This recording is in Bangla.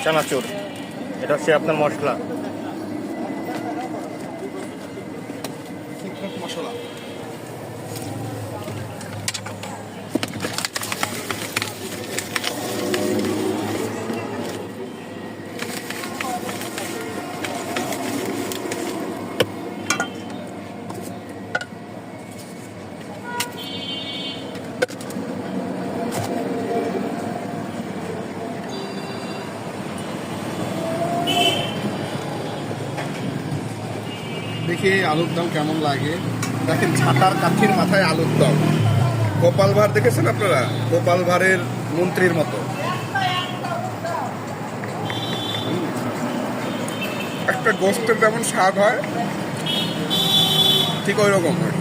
চানাচুর, এটা হচ্ছে আপনার মশলা। সিক্রেট মশলা। দেখি আলুর দম কেমন লাগে। দেখেন ছাতার কাঠির মাথায় আলুর দম। গোপাল ভাঁড় দেখেছেন আপনারা? গোপাল ভাঁড়ের মন্ত্রীর মতো। একটা গোস্তের যেমন স্বাদ হয় ঠিক ওই রকম হয়।